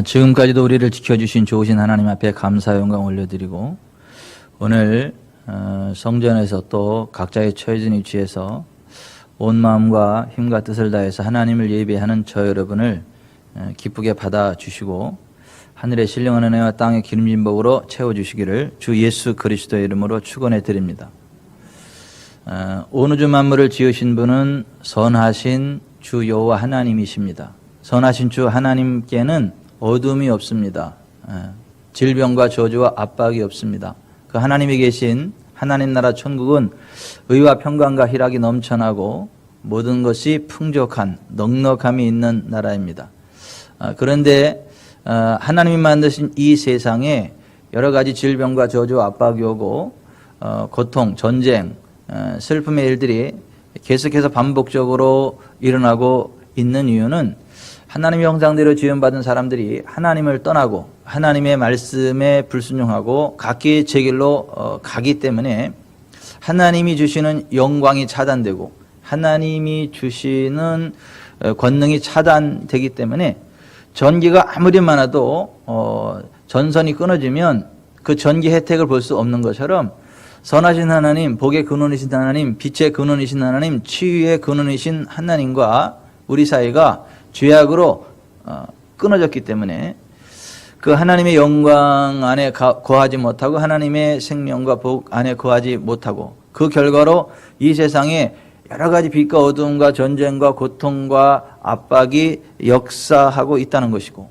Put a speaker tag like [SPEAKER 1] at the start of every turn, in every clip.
[SPEAKER 1] 지금까지도 우리를 지켜주신 좋으신 하나님 앞에 감사 영광 올려드리고 오늘 성전에서 또 각자의 처해진 위치에서 온 마음과 힘과 뜻을 다해서 하나님을 예배하는 저 여러분을 기쁘게 받아주시고 하늘의 신령한 은혜와 땅의 기름진 복으로 채워주시기를 주 예수 그리스도의 이름으로 축원해 드립니다. 온 우주 만물을 지으신 분은 선하신 주 여호와 하나님이십니다. 선하신 주 하나님께는 어둠이 없습니다. 질병과 저주와 압박이 없습니다. 그 하나님이 계신 하나님 나라 천국은 의와 평강과 희락이 넘쳐나고 모든 것이 풍족한 넉넉함이 있는 나라입니다. 그런데 하나님이 만드신 이 세상에 여러 가지 질병과 저주와 압박이 오고 고통, 전쟁, 슬픔의 일들이 계속해서 반복적으로 일어나고 있는 이유는 하나님의 형상대로 지음받은 사람들이 하나님을 떠나고 하나님의 말씀에 불순종하고 각기 제 길로 가기 때문에 하나님이 주시는 영광이 차단되고 하나님이 주시는 권능이 차단되기 때문에 전기가 아무리 많아도 전선이 끊어지면 그 전기 혜택을 볼 수 없는 것처럼 선하신 하나님, 복의 근원이신 하나님, 빛의 근원이신 하나님, 치유의 근원이신 하나님과 우리 사이가 죄악으로 끊어졌기 때문에 그 하나님의 영광 안에 거하지 못하고 하나님의 생명과 복 안에 거하지 못하고 그 결과로 이 세상에 여러 가지 빛과 어두움과 전쟁과 고통과 압박이 역사하고 있다는 것이고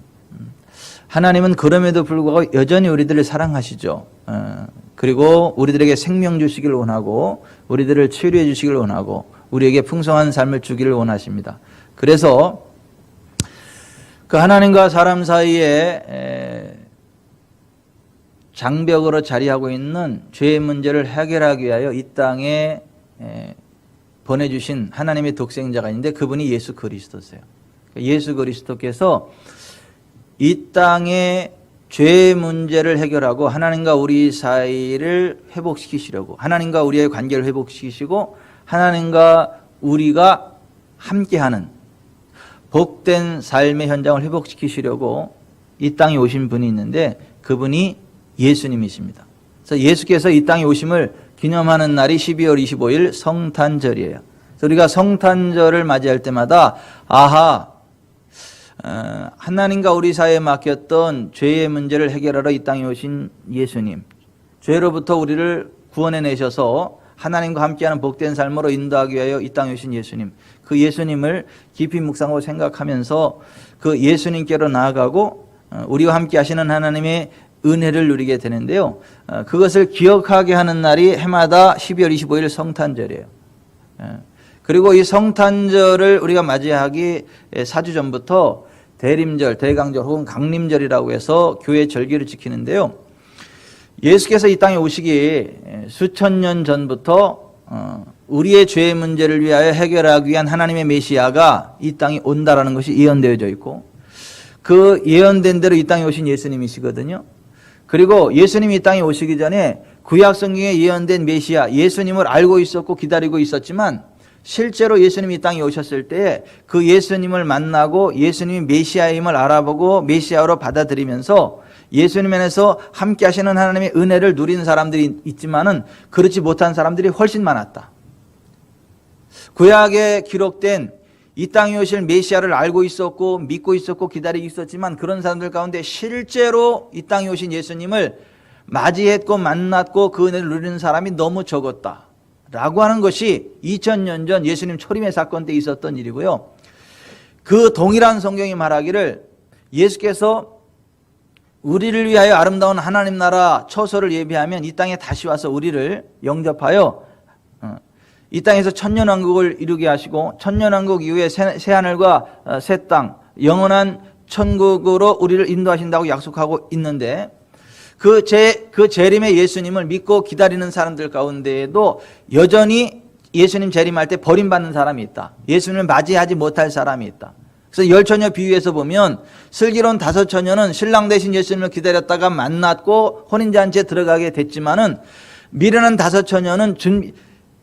[SPEAKER 1] 하나님은 그럼에도 불구하고 여전히 우리들을 사랑하시죠. 그리고 우리들에게 생명 주시기를 원하고 우리들을 치료해 주시기를 원하고 우리에게 풍성한 삶을 주기를 원하십니다. 그래서 그 하나님과 사람 사이에 장벽으로 자리하고 있는 죄의 문제를 해결하기 위하여 이 땅에 보내주신 하나님의 독생자가 있는데 그분이 예수 그리스도세요. 예수 그리스도께서 이 땅에 죄의 문제를 해결하고 하나님과 우리 사이를 회복시키시려고 하나님과 우리의 관계를 회복시키시고 하나님과 우리가 함께하는 복된 삶의 현장을 회복시키시려고 이 땅에 오신 분이 있는데 그분이 예수님이십니다. 그래서 예수께서 이 땅에 오심을 기념하는 날이 12월 25일 성탄절이에요. 그래서 우리가 성탄절을 맞이할 때마다 하나님과 우리 사이에 맡겼던 죄의 문제를 해결하러 이 땅에 오신 예수님, 죄로부터 우리를 구원해내셔서 하나님과 함께하는 복된 삶으로 인도하기 위하여 이 땅에 오신 예수님, 그 예수님을 깊이 묵상하고 생각하면서 그 예수님께로 나아가고 우리와 함께 하시는 하나님의 은혜를 누리게 되는데요. 그것을 기억하게 하는 날이 해마다 12월 25일 성탄절이에요. 그리고 이 성탄절을 우리가 맞이하기 4주 전부터 대림절, 대강절 혹은 강림절이라고 해서 교회 절기를 지키는데요. 예수께서 이 땅에 오시기 수천 년 전부터 우리의 죄의 문제를 위하여 해결하기 위한 하나님의 메시아가 이 땅에 온다라는 것이 예언되어져 있고 그 예언된 대로 이 땅에 오신 예수님이시거든요. 그리고 예수님이 이 땅에 오시기 전에 구약 성경에 예언된 메시아 예수님을 알고 있었고 기다리고 있었지만 실제로 예수님이 이 땅에 오셨을 때 그 예수님을 만나고 예수님이 메시아임을 알아보고 메시아로 받아들이면서 예수님 안에서 함께 하시는 하나님의 은혜를 누리는 사람들이 있지만은 그렇지 못한 사람들이 훨씬 많았다. 구약에 기록된 이 땅에 오실 메시아를 알고 있었고 믿고 있었고 기다리고 있었지만 그런 사람들 가운데 실제로 이 땅에 오신 예수님을 맞이했고 만났고 그 은혜를 누리는 사람이 너무 적었다 라고 하는 것이 2000년 전 예수님 초림의 사건 때 있었던 일이고요. 그 동일한 성경이 말하기를 예수께서 우리를 위하여 아름다운 하나님 나라 처소를 예비하면 이 땅에 다시 와서 우리를 영접하여 이 땅에서 천년왕국을 이루게 하시고 천년왕국 이후에 새하늘과 새 땅 영원한 천국으로 우리를 인도하신다고 약속하고 있는데 그 재림의 예수님을 믿고 기다리는 사람들 가운데에도 여전히 예수님 재림할 때 버림받는 사람이 있다. 예수님을 맞이하지 못할 사람이 있다. 그래서 열처녀 비유에서 보면 슬기로운 5처녀는 신랑 대신 예수님을 기다렸다가 만났고 혼인잔치에 들어가게 됐지만은 미련한 5처녀는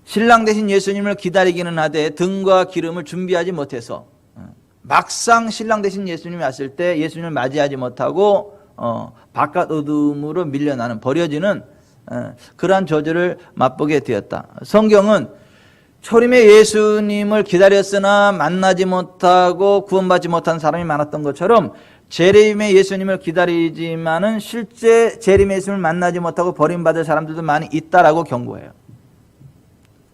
[SPEAKER 1] 신랑 대신 예수님을 기다리기는 하되 등과 기름을 준비하지 못해서 막상 신랑 되신 예수님이 왔을 때 예수님을 맞이하지 못하고 바깥 어둠으로 밀려나는, 버려지는 그러한 저주를 맛보게 되었다. 성경은 초림의 예수님을 기다렸으나 만나지 못하고 구원받지 못한 사람이 많았던 것처럼 재림의 예수님을 기다리지만은 실제 재림의 예수님을 만나지 못하고 버림받을 사람들도 많이 있다라고 경고해요.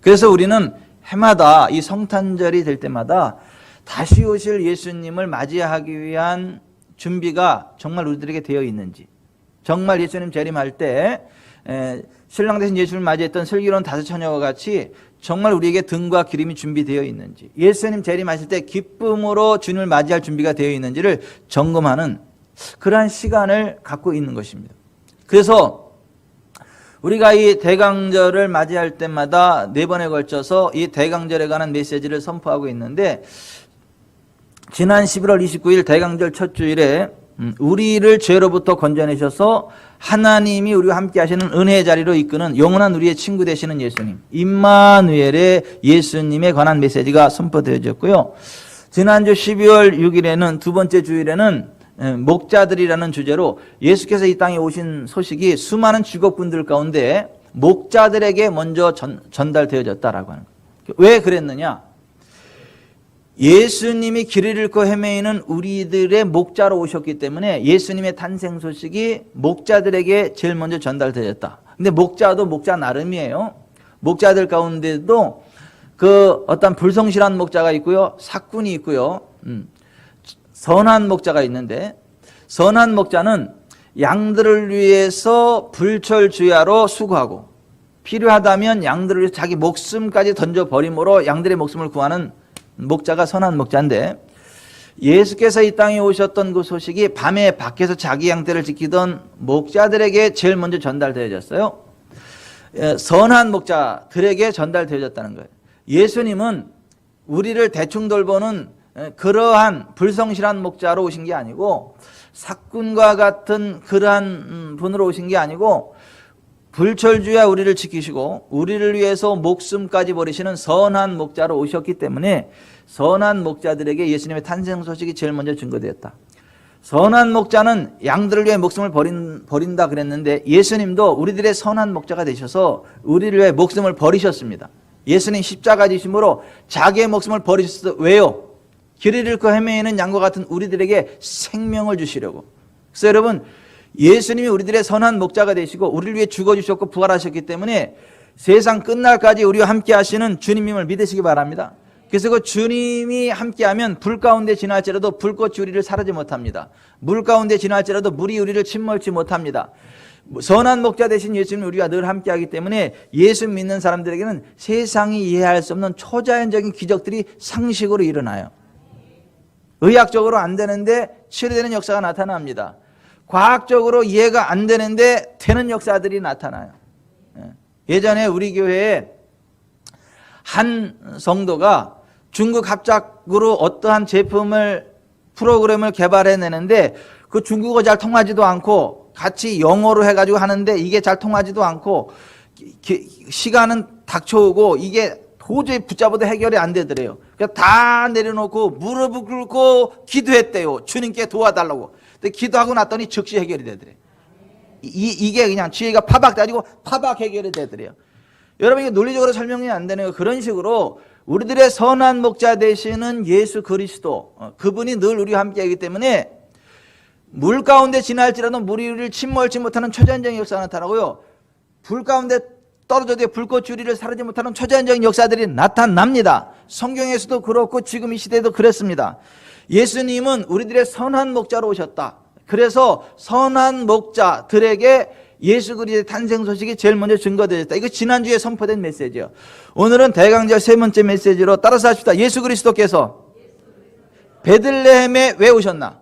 [SPEAKER 1] 그래서 우리는 해마다 이 성탄절이 될 때마다 다시 오실 예수님을 맞이하기 위한 준비가 정말 우리들에게 되어 있는지, 정말 예수님 재림할 때 신랑 되신 예수님을 맞이했던 슬기로운 다섯 처녀와 같이 정말 우리에게 등과 기름이 준비되어 있는지, 예수님 재림하실 때 기쁨으로 주님을 맞이할 준비가 되어 있는지를 점검하는 그러한 시간을 갖고 있는 것입니다. 그래서 우리가 이 대강절을 맞이할 때마다 4번에 걸쳐서 이 대강절에 관한 메시지를 선포하고 있는데, 지난 11월 29일 대강절 첫 주일에 우리를 죄로부터 건져내셔서 하나님이 우리와 함께 하시는 은혜의 자리로 이끄는 영원한 우리의 친구 되시는 예수님, 임마누엘의 예수님에 관한 메시지가 선포되어졌고요. 지난주 12월 6일에는 두 번째 주일에는 목자들이라는 주제로 예수께서 이 땅에 오신 소식이 수많은 직업군들 가운데 목자들에게 먼저 전달되어졌다라고 하는 거예요. 왜 그랬느냐? 예수님이 길을 잃고 헤매이는 우리들의 목자로 오셨기 때문에 예수님의 탄생 소식이 목자들에게 제일 먼저 전달되었다. 근데 목자도 목자 나름이에요. 목자들 가운데도 그 어떤 불성실한 목자가 있고요, 사꾼이 있고요, 선한 목자가 있는데, 선한 목자는 양들을 위해서 불철주야로 수고하고 필요하다면 양들을 위해서 자기 목숨까지 던져버림으로 양들의 목숨을 구하는 목자가 선한 목자인데, 예수께서 이 땅에 오셨던 그 소식이 밤에 밖에서 자기 양떼를 지키던 목자들에게 제일 먼저 전달되어졌어요. 선한 목자들에게 전달되어졌다는 거예요. 예수님은 우리를 대충 돌보는 그러한 불성실한 목자로 오신 게 아니고, 사꾼과 같은 그러한 분으로 오신 게 아니고, 불철주야 우리를 지키시고 우리를 위해서 목숨까지 버리시는 선한 목자로 오셨기 때문에 선한 목자들에게 예수님의 탄생 소식이 제일 먼저 증거되었다. 선한 목자는 양들을 위해 목숨을 버린다 그랬는데, 예수님도 우리들의 선한 목자가 되셔서 우리를 위해 목숨을 버리셨습니다. 예수님 십자가 지심으로 자기의 목숨을 버리셨어. 왜요? 길을 잃고 헤매이는 양과 같은 우리들에게 생명을 주시려고. 그래서 여러분, 예수님이 우리들의 선한 목자가 되시고 우리를 위해 죽어주셨고 부활하셨기 때문에 세상 끝날까지 우리와 함께 하시는 주님임을 믿으시기 바랍니다. 그래서 그 주님이 함께하면 불 가운데 지날지라도 불꽃이 우리를 사르지 못합니다. 물 가운데 지날지라도 물이 우리를 침몰치 못합니다. 선한 목자 되신 예수님이 우리와 늘 함께하기 때문에 예수 믿는 사람들에게는 세상이 이해할 수 없는 초자연적인 기적들이 상식으로 일어나요. 의학적으로 안 되는데 치료되는 역사가 나타납니다. 과학적으로 이해가 안 되는데 되는 역사들이 나타나요. 예전에 우리 교회에 한 성도가 중국 합작으로 어떠한 프로그램을 개발해내는데 그 중국어 잘 통하지도 않고 같이 영어로 해가지고 하는데 이게 잘 통하지도 않고 시간은 닥쳐오고 이게 도저히 붙잡아도 해결이 안 되더래요. 그래서 다 내려놓고 무릎을 꿇고 기도했대요. 주님께 도와달라고. 근데 기도하고 났더니 즉시 해결이 되더래요. 이게 그냥 지혜가 파박 따지고 파박 해결이 되더래요. 여러분, 이게 논리적으로 설명이 안 되는 거. 그런 식으로 우리들의 선한 목자 되시는 예수 그리스도, 그분이 늘 우리와 함께하기 때문에 물 가운데 지날지라도 물이 우리를 침몰치 못하는 초자연적인 역사가 나타나고요, 불 가운데 떨어져도 불꽃이 우리를 사르지 못하는 초자연적인 역사들이 나타납니다. 성경에서도 그렇고 지금 이 시대에도 그렇습니다. 예수님은 우리들의 선한 목자로 오셨다. 그래서 선한 목자들에게 예수 그리스도의 탄생 소식이 제일 먼저 증거되었다. 이거 지난주에 선포된 메시지예요. 오늘은 대강절 세 번째 메시지로 따라서 합시다. 예수 그리스도께서 베들레헴에 왜 오셨나?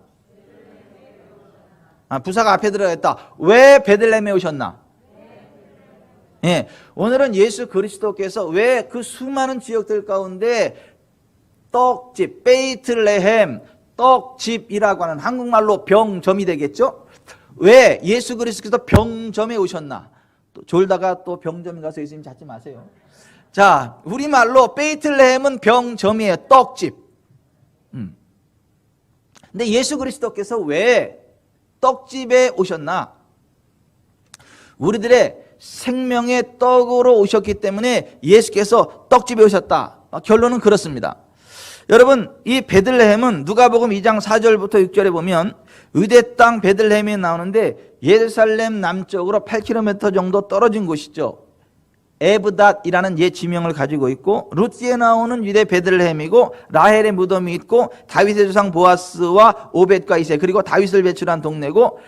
[SPEAKER 1] 부사가 앞에 들어갔다. 왜 베들레헴에 오셨나? 예, 오늘은 예수 그리스도께서 왜 그 수많은 지역들 가운데 떡집, 베이틀레헴, 떡집이라고 하는 한국말로 병점이 되겠죠? 왜 예수 그리스도께서 병점에 오셨나? 또 졸다가 또 병점에 가서 예수님 찾지 마세요. 자, 우리말로 베이틀레헴은 병점이에요. 떡집. 근데 예수 그리스도께서 왜 떡집에 오셨나? 우리들의 생명의 떡으로 오셨기 때문에 예수께서 떡집에 오셨다. 결론은 그렇습니다. 여러분, 이 베들레헴은 누가복음 2장 4절부터 6절에 보면 유대 땅 베들레헴이 나오는데 예루살렘 남쪽으로 8km 정도 떨어진 곳이죠. 에브닷이라는 옛 지명을 가지고 있고, 루트에 나오는 유대 베들레헴이고, 라헬의 무덤이 있고, 다윗의 조상 보아스와 오벳과 이세, 그리고 다윗을 배출한 동네고,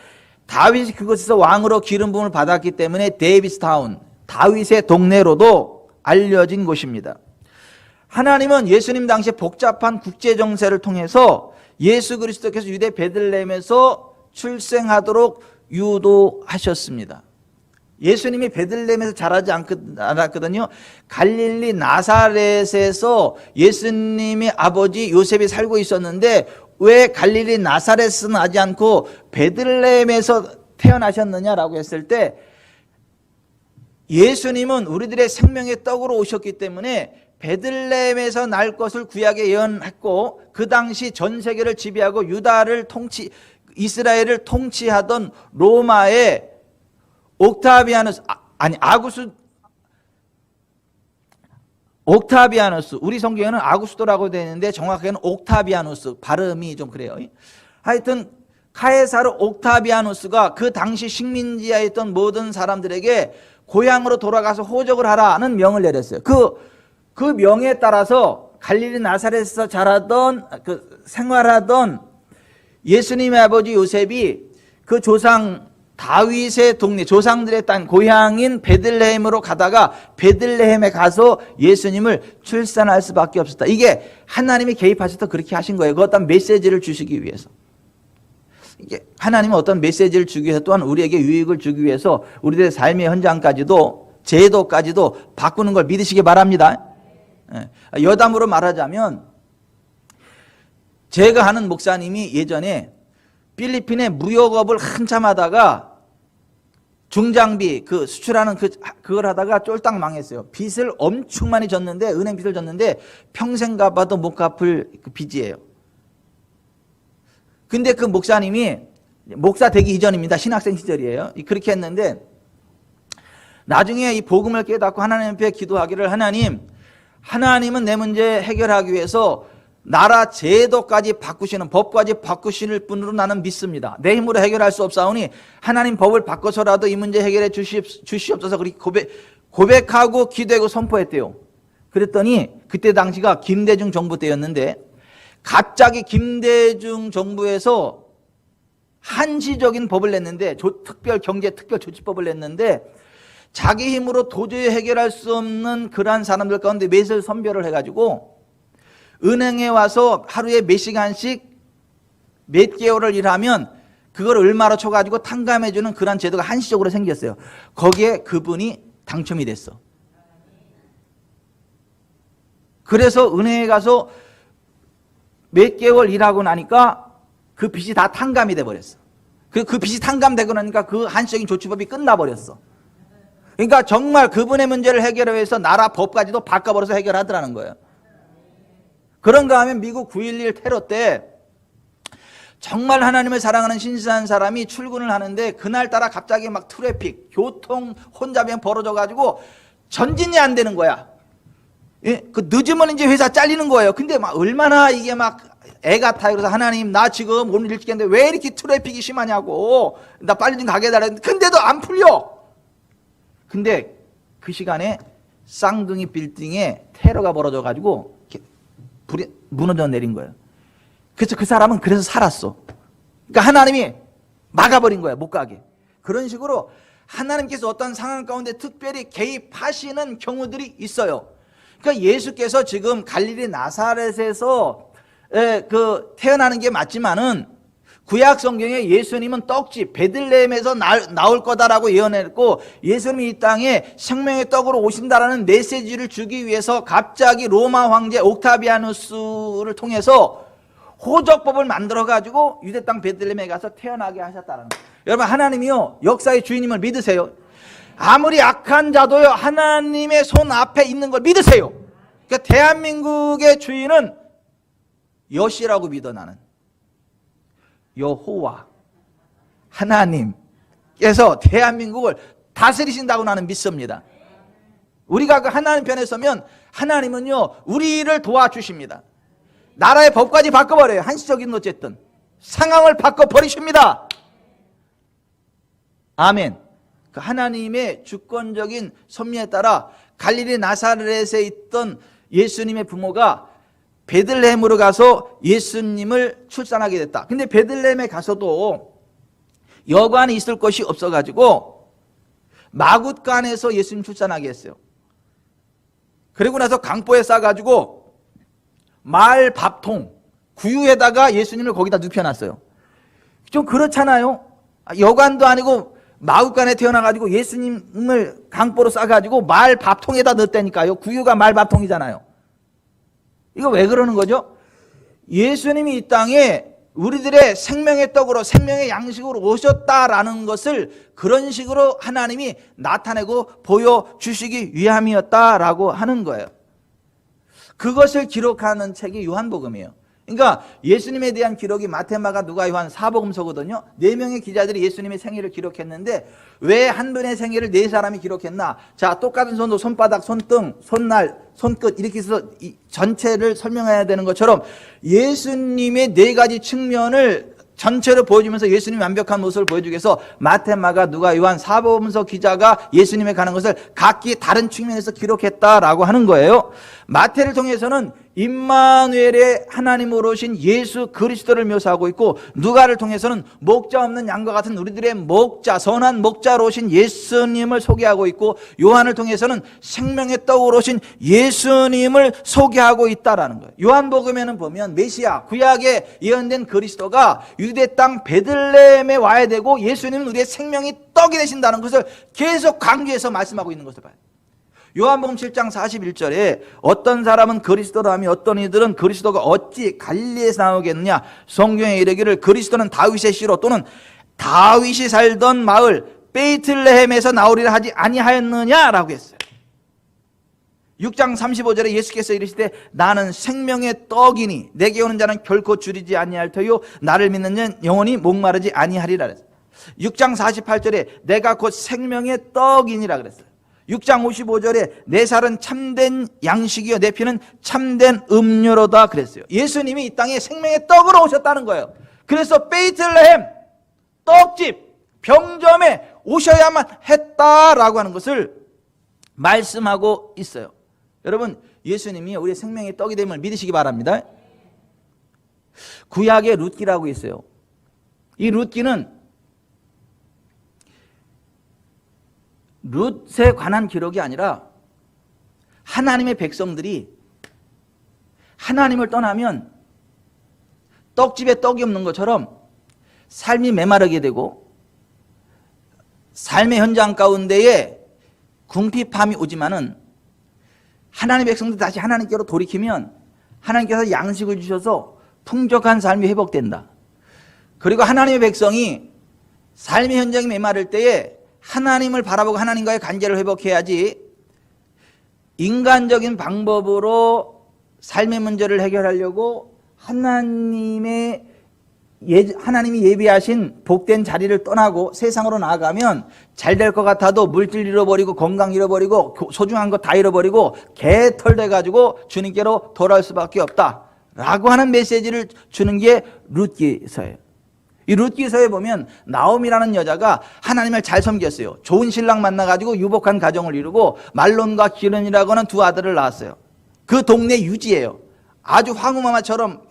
[SPEAKER 1] 다윗이 그곳에서 왕으로 기름 부음을 받았기 때문에 데이비스타운, 다윗의 동네로도 알려진 곳입니다. 하나님은 예수님 당시 복잡한 국제 정세를 통해서 예수 그리스도께서 유대 베들레헴에서 출생하도록 유도하셨습니다. 예수님이 베들레헴에서 자라지 않았거든요. 갈릴리 나사렛에서 예수님의 아버지 요셉이 살고 있었는데 왜 갈릴리 나사렛은 하지 않고 베들레헴에서 태어나셨느냐라고 했을 때, 예수님은 우리들의 생명의 떡으로 오셨기 때문에 베들레헴에서 날 것을 구약에 예언했고, 그 당시 전 세계를 지배하고 이스라엘을 통치하던 로마의 옥타비아누스, 우리 성경에는 아구스도라고 되어 있는데 정확하게는 옥타비아누스, 발음이 좀 그래요. 하여튼 카에사르 옥타비아누스가 그 당시 식민지하에 있던 모든 사람들에게 고향으로 돌아가서 호적을 하라는 명을 내렸어요. 그 명에 따라서 갈릴리 나사렛에서 생활하던 예수님의 아버지 요셉이 그 조상 다윗의 동네, 조상들의 땅, 고향인 베들레헴으로 가다가 베들레헴에 가서 예수님을 출산할 수밖에 없었다. 이게 하나님이 개입하셔서 그렇게 하신 거예요. 그 어떤 메시지를 주시기 위해서. 이게 하나님은 어떤 메시지를 주기 위해서, 또한 우리에게 유익을 주기 위해서 우리들의 삶의 현장까지도, 제도까지도 바꾸는 걸 믿으시기 바랍니다. 여담으로 말하자면, 제가 아는 목사님이 예전에 필리핀에 무역업을 한참 하다가 중장비 수출하는 그걸 하다가 쫄딱 망했어요. 빚을 엄청 많이 졌는데, 은행 빚을 졌는데 평생 갚아도 못 갚을 그 빚이에요. 근데 그 목사님이, 목사 되기 이전입니다. 신학생 시절이에요. 그렇게 했는데 나중에 이 복음을 깨닫고 하나님 앞에 기도하기를, 하나님은 내 문제 해결하기 위해서 나라 제도까지 바꾸시는, 법까지 바꾸실 분으로 나는 믿습니다. 내 힘으로 해결할 수 없사오니 하나님 법을 바꿔서라도 이 문제 해결해 주시옵소서. 그렇게 고백하고 기도하고 선포했대요. 그랬더니 그때 당시가 김대중 정부 때였는데, 갑자기 김대중 정부에서 한시적인 법을 냈는데, 경제특별조치법을 냈는데, 자기 힘으로 도저히 해결할 수 없는 그러한 사람들 가운데 몇을 선별을 해가지고 은행에 와서 하루에 몇 시간씩 몇 개월을 일하면 그걸 얼마로 쳐가지고 탕감해주는 그런 제도가 한시적으로 생겼어요. 거기에 그분이 당첨이 됐어. 그래서 은행에 가서 몇 개월 일하고 나니까 그 빚이 다 탕감이 돼버렸어. 그 빚이 탕감되고 나니까 그 한시적인 조치법이 끝나버렸어. 그러니까 정말 그분의 문제를 해결하기 위해서 나라 법까지도 바꿔버려서 해결하더라는 거예요. 그런가 하면 미국 9.11 테러 때 정말 하나님을 사랑하는 신실한 사람이 출근을 하는데, 그날따라 갑자기 막 트래픽, 교통 혼잡이 벌어져가지고 전진이 안 되는 거야. 늦으면 이제 회사 잘리는 거예요. 근데 막 얼마나 이게 막 애 같아요. 그래서 하나님, 나 지금 오늘 일찍 했는데 왜 이렇게 트래픽이 심하냐고, 나 빨리 좀 가게 해달라 했는데 근데도 안 풀려. 근데 그 시간에 쌍둥이 빌딩에 테러가 벌어져가지고 불이 무너져 내린 거예요. 그래서 그 사람은 그래서 살았어. 그러니까 하나님이 막아버린 거예요. 못 가게. 그런 식으로 하나님께서 어떤 상황 가운데 특별히 개입하시는 경우들이 있어요. 그러니까 예수께서 지금 갈릴리 나사렛에서 태어나는 게 맞지만은, 구약 성경에 예수님은 떡집 베들레헴에서 나올 거다라고 예언했고, 예수님이 이 땅에 생명의 떡으로 오신다라는 메시지를 주기 위해서 갑자기 로마 황제 옥타비아누스를 통해서 호적법을 만들어 가지고 유대 땅 베들레헴에 가서 태어나게 하셨다는 거예요. 여러분, 하나님이요 역사의 주인님을 믿으세요. 아무리 악한 자도요 하나님의 손 앞에 있는 걸 믿으세요. 그러니까 대한민국의 주인은 여시라고 믿어. 나는 여호와 하나님께서 대한민국을 다스리신다고 나는 믿습니다. 우리가 그 하나님 편에 서면 하나님은요 우리를 도와주십니다. 나라의 법까지 바꿔버려요. 한시적인 어쨌든 상황을 바꿔버리십니다. 아멘. 그 하나님의 주권적인 섭리에 따라 갈릴리 나사렛에 있던 예수님의 부모가 베들레헴으로 가서 예수님을 출산하게 됐다. 근데 베들레헴에 가서도 여관이 있을 것이 없어가지고 마굿간에서 예수님 출산하게 했어요. 그리고 나서 강보에 싸가지고 말 밥통 구유에다가 예수님을 거기다 눕혀놨어요. 좀 그렇잖아요. 여관도 아니고 마굿간에 태어나가지고 예수님을 강보로 싸가지고 말 밥통에다 넣었다니까요. 구유가 말 밥통이잖아요. 이거 왜 그러는 거죠? 예수님이 이 땅에 우리들의 생명의 떡으로 생명의 양식으로 오셨다라는 것을 그런 식으로 하나님이 나타내고 보여주시기 위함이었다라고 하는 거예요. 그것을 기록하는 책이 요한복음이에요. 그러니까 예수님에 대한 기록이 마태, 마가, 누가, 요한, 사복음서거든요. 4명의 기자들이 예수님의 생애를 기록했는데 왜 한 분의 생애를 4사람이 기록했나? 자, 똑같은 손도 손바닥, 손등, 손날, 손끝 이렇게 해서 이 전체를 설명해야 되는 것처럼 예수님의 4가지 측면을 전체로 보여주면서 예수님의 완벽한 모습을 보여주기 위해서 마태, 마가, 누가, 요한, 사복음서 기자가 예수님에 관한 것을 각기 다른 측면에서 기록했다라고 하는 거예요. 마태를 통해서는 임마누엘의 하나님으로 오신 예수 그리스도를 묘사하고 있고, 누가를 통해서는 목자 없는 양과 같은 우리들의 목자, 선한 목자로 오신 예수님을 소개하고 있고, 요한을 통해서는 생명의 떡으로 오신 예수님을 소개하고 있다라는 거예요. 요한복음에는 보면 메시아, 구약에 예언된 그리스도가 유대 땅 베들레헴에 와야 되고 예수님은 우리의 생명이 떡이 되신다는 것을 계속 강조해서 말씀하고 있는 것을 봐요. 요한복음 7장 41절에 어떤 사람은 그리스도라 하며 어떤 이들은 그리스도가 어찌 갈릴리에서 나오겠느냐, 성경에 이르기를 그리스도는 다윗의 씨로 또는 다윗이 살던 마을 베이틀레헴에서 나오리라 하지 아니하였느냐라고 했어요. 6장 35절에 예수께서 이르시되 나는 생명의 떡이니 내게 오는 자는 결코 줄이지 아니할 터요 나를 믿는 자는 영원히 목마르지 아니하리라 그랬어요. 6장 48절에 내가 곧 생명의 떡이니라 그랬어요. 6장 55절에 내 살은 참된 양식이요 내 피는 참된 음료로다 그랬어요. 예수님이 이 땅에 생명의 떡으로 오셨다는 거예요. 그래서 베이틀레헴 떡집 병점에 오셔야만 했다라고 하는 것을 말씀하고 있어요. 여러분, 예수님이 우리의 생명의 떡이 됨을 믿으시기 바랍니다. 구약에 룻기라고 있어요. 이 룻기는 룻에 관한 기록이 아니라 하나님의 백성들이 하나님을 떠나면 떡집에 떡이 없는 것처럼 삶이 메마르게 되고 삶의 현장 가운데에 궁핍함이 오지만은 하나님의 백성들이 다시 하나님께로 돌이키면 하나님께서 양식을 주셔서 풍족한 삶이 회복된다. 그리고 하나님의 백성이 삶의 현장이 메마를 때에 하나님을 바라보고 하나님과의 관계를 회복해야지 인간적인 방법으로 삶의 문제를 해결하려고 하나님이 예비하신 복된 자리를 떠나고 세상으로 나아가면 잘 될 것 같아도 물질 잃어버리고 건강 잃어버리고 소중한 것 다 잃어버리고 개털 돼가지고 주님께로 돌아올 수밖에 없다라고 하는 메시지를 주는 게 룻기서예요. 이 룻기서에 보면 나옴이라는 여자가 하나님을 잘 섬겼어요. 좋은 신랑 만나가지고 유복한 가정을 이루고 말론과 기른이라고 하는 2 아들을 낳았어요. 그 동네 유지예요. 아주 황후마마처럼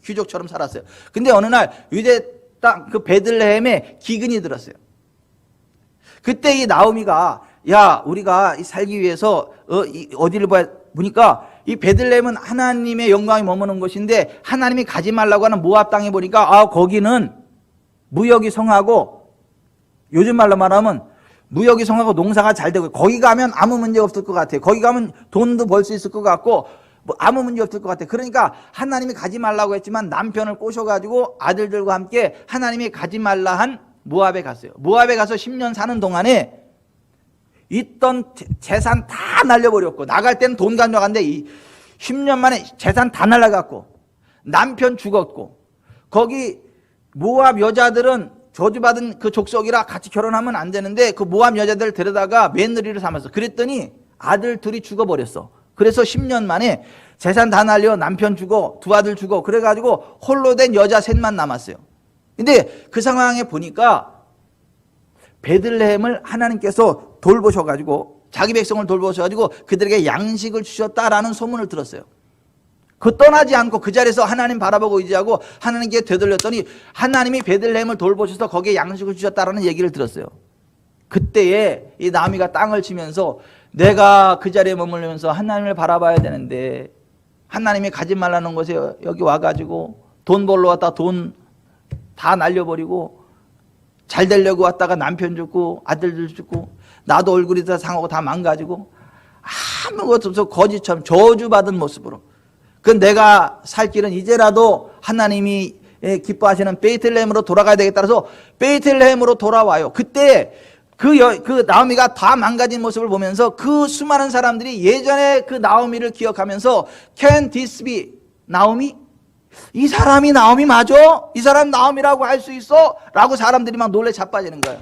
[SPEAKER 1] 귀족처럼 살았어요. 근데 어느 날 유대 땅 그 베들레헴에 기근이 들었어요. 그때 이 나오미가 야 우리가 살기 위해서 어디를 보니까 이 베들레헴은 하나님의 영광이 머무는 곳인데 하나님이 가지 말라고 하는 모압 땅에 보니까 거기는 무역이 성하고 요즘 말로 말하면 무역이 성하고 농사가 잘 되고 거기 가면 아무 문제 없을 것 같아요. 거기 가면 돈도 벌 수 있을 것 같고 아무 문제 없을 것 같아요. 그러니까 하나님이 가지 말라고 했지만 남편을 꼬셔가지고 아들들과 함께 하나님이 가지 말라 한 모압에 갔어요. 모압에 가서 10년 사는 동안에 있던 재산 다 날려버렸고 나갈 때는 돈 가져갔는데 10년 만에 재산 다 날라갔고 남편 죽었고 거기 모압 여자들은 저주받은 그 족속이라 같이 결혼하면 안 되는데 그 모압 여자들을 데려다가 며느리를 삼았어. 그랬더니 아들 둘이 죽어버렸어. 그래서 10년 만에 재산 다 날려 남편 죽어 두 아들 죽어 그래가지고 홀로 된 여자 셋만 남았어요. 근데 그 상황에 보니까 베들레헴을 하나님께서 돌보셔가지고 자기 백성을 돌보셔가지고 그들에게 양식을 주셨다라는 소문을 들었어요. 그 떠나지 않고 그 자리에서 하나님 바라보고 의지하고 하나님께 되돌렸더니 하나님이 베들레헴을 돌보셔서 거기에 양식을 주셨다라는 얘기를 들었어요. 그때에 이 나오미가 땅을 치면서 내가 그 자리에 머물면서 하나님을 바라봐야 되는데 하나님이 가지 말라는 곳에 여기 와가지고 돈 벌러 왔다 돈 다 날려버리고 잘 되려고 왔다가 남편 죽고 아들들 죽고 나도 얼굴이 다 상하고 다 망가지고 아무것도 없어 거지처럼 저주받은 모습으로 그 내가 살 길은 이제라도 하나님이 기뻐하시는 베들레헴으로 돌아가야 되겠다라서 베들레헴으로 돌아와요. 그때 그 나오미가 다 망가진 모습을 보면서 그 수많은 사람들이 예전에 그 나오미를 기억하면서 Can this be 나오미? 이 사람이 나오미 맞아? 이 사람 나오미라고 할 수 있어? 라고 사람들이 막 놀래 자빠지는 거예요.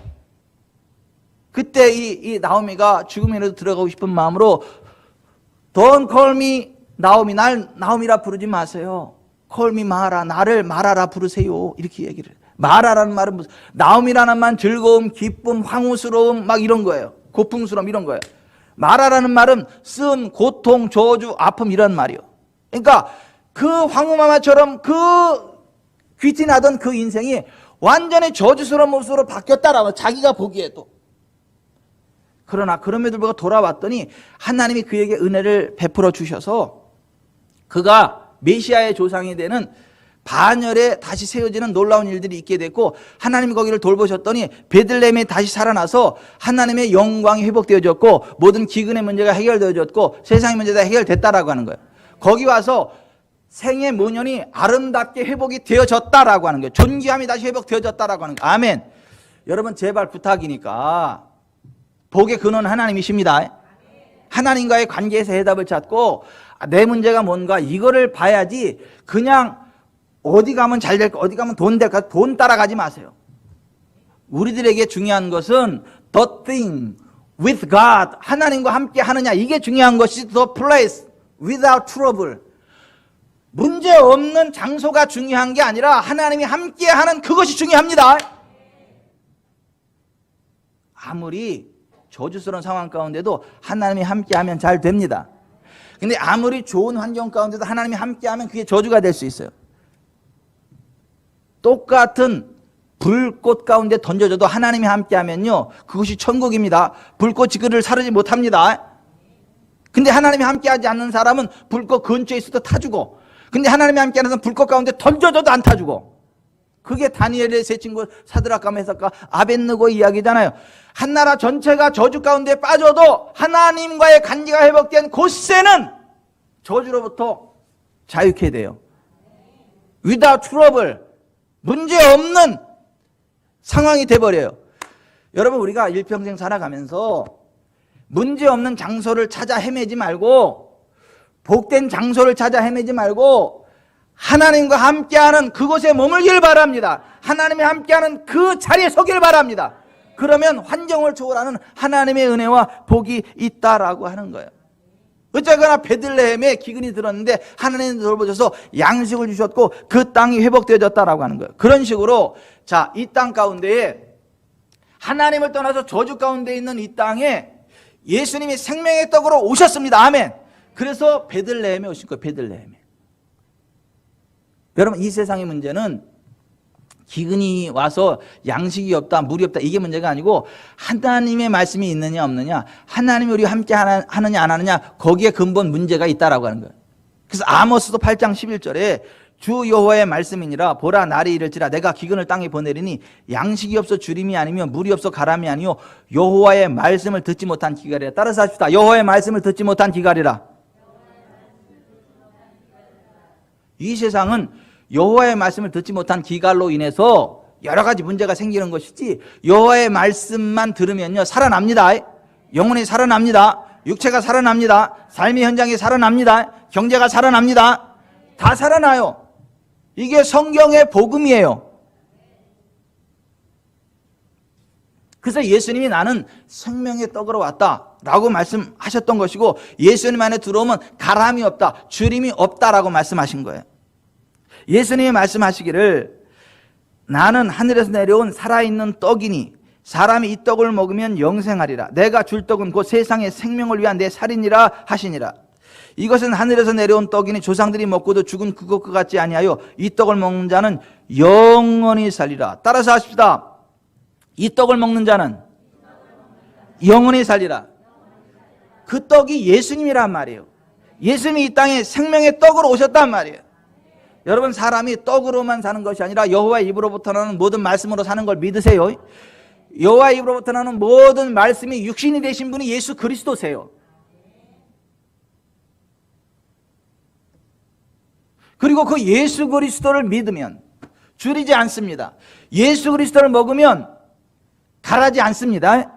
[SPEAKER 1] 그때 이 나오미가 죽음에라도 들어가고 싶은 마음으로 Don't call me 나오미, 날 나오미라 부르지 마세요. Call me 마라, 나를 마라라 부르세요. 이렇게 얘기를 해요. 마라라는 말은 무슨 나오미라는 말은 즐거움, 기쁨, 황후스러움 막 이런 거예요. 고풍스러움 이런 거예요. 마라라는 말은 쓴 고통, 저주, 아픔 이런 말이요. 그러니까 그 황후마마처럼 그 귀티나던 그 인생이 완전히 저주스러운 모습으로 바뀌었다라고 자기가 보기에도. 그러나 그럼에도 불구하고 돌아왔더니 하나님이 그에게 은혜를 베풀어 주셔서 그가 메시아의 조상이 되는 반열에 다시 세워지는 놀라운 일들이 있게 됐고 하나님이 거기를 돌보셨더니 베들레헴에 다시 살아나서 하나님의 영광이 회복되어졌고 모든 기근의 문제가 해결되어졌고 세상의 문제가 해결됐다라고 하는 거예요. 거기 와서 생의 모년이 아름답게 회복이 되어졌다라고 하는 거예요. 존귀함이 다시 회복되어졌다라고 하는 거예요. 아멘. 여러분 제발 부탁이니까 복의 근원 하나님이십니다. 하나님과의 관계에서 해답을 찾고 내 문제가 뭔가 이거를 봐야지 그냥 어디 가면 잘 될까 어디 가면 돈 될까 돈 따라가지 마세요. 우리들에게 중요한 것은 the thing with God 하나님과 함께 하느냐 이게 중요한 것이 the place without trouble 문제 없는 장소가 중요한 게 아니라 하나님이 함께 하는 그것이 중요합니다. 아무리 저주스러운 상황 가운데도 하나님이 함께하면 잘 됩니다. 근데 아무리 좋은 환경 가운데도 하나님이 함께하면 그게 저주가 될 수 있어요. 똑같은 불꽃 가운데 던져져도 하나님이 함께하면요 그것이 천국입니다. 불꽃이 그를 사르지 못합니다. 근데 하나님이 함께하지 않는 사람은 불꽃 근처에 있어도 타주고 근데 하나님이 함께하는 사람은 불꽃 가운데 던져져도 안 타주고 그게 다니엘의 세 친구 사드락과 메삭과 아벳느고 이야기잖아요. 한 나라 전체가 저주 가운데 빠져도 하나님과의 관계가 회복된 곳에는 저주로부터 자유케 돼요. without trouble 문제 없는 상황이 돼버려요. 여러분 우리가 일평생 살아가면서 문제 없는 장소를 찾아 헤매지 말고 복된 장소를 찾아 헤매지 말고 하나님과 함께하는 그곳에 머물길 바랍니다. 하나님이 함께하는 그 자리에 서길 바랍니다. 그러면 환경을 초월하는 하나님의 은혜와 복이 있다라고 하는 거예요. 어쨌거나 베들레헴에 기근이 들었는데 하나님이 돌보셔서 양식을 주셨고 그 땅이 회복되어졌다라고 하는 거예요. 그런 식으로 자, 이 땅 가운데에 하나님을 떠나서 저주 가운데 있는 이 땅에 예수님이 생명의 떡으로 오셨습니다. 아멘. 그래서 베들레헴에 오신 거예요. 베들레헴에. 여러분 이 세상의 문제는 기근이 와서 양식이 없다 물이 없다 이게 문제가 아니고 하나님의 말씀이 있느냐 없느냐 하나님이 우리와 함께 하느냐 안 하느냐 거기에 근본 문제가 있다라고 하는 거예요. 그래서 아모스도 8장 11절에 주 여호와의 말씀이니라 보라 날이 이를지라 내가 기근을 땅에 보내리니 양식이 없어 주림이 아니며 물이 없어 가람이 아니요 여호와의 말씀을 듣지 못한 기갈이라. 따라서 합시다. 여호와의 말씀을 듣지 못한 기갈이라. 이 세상은 여호와의 말씀을 듣지 못한 기갈로 인해서 여러 가지 문제가 생기는 것이지 여호와의 말씀만 들으면요 살아납니다. 영혼이 살아납니다. 육체가 살아납니다. 삶의 현장이 살아납니다. 경제가 살아납니다. 다 살아나요. 이게 성경의 복음이에요. 그래서 예수님이 나는 생명의 떡으로 왔다라고 말씀하셨던 것이고, 예수님 안에 들어오면 가람이 없다, 주림이 없다라고 말씀하신 거예요. 예수님이 말씀하시기를 나는 하늘에서 내려온 살아있는 떡이니 사람이 이 떡을 먹으면 영생하리라. 내가 줄 떡은 곧 세상의 생명을 위한 내 살이니라 하시니라. 이것은 하늘에서 내려온 떡이니 조상들이 먹고도 죽은 그것과 같지 아니하여 이 떡을 먹는 자는 영원히 살리라. 따라서 하십시다. 이 떡을 먹는 자는 영원히 살리라. 그 떡이 예수님이란 말이에요. 예수님이 이 땅에 생명의 떡으로 오셨단 말이에요. 여러분, 사람이 떡으로만 사는 것이 아니라 여호와의 입으로부터 나는 모든 말씀으로 사는 걸 믿으세요. 여호와의 입으로부터 나는 모든 말씀이 육신이 되신 분이 예수 그리스도세요. 그리고 그 예수 그리스도를 믿으면 줄이지 않습니다. 예수 그리스도를 먹으면 가라지 않습니다.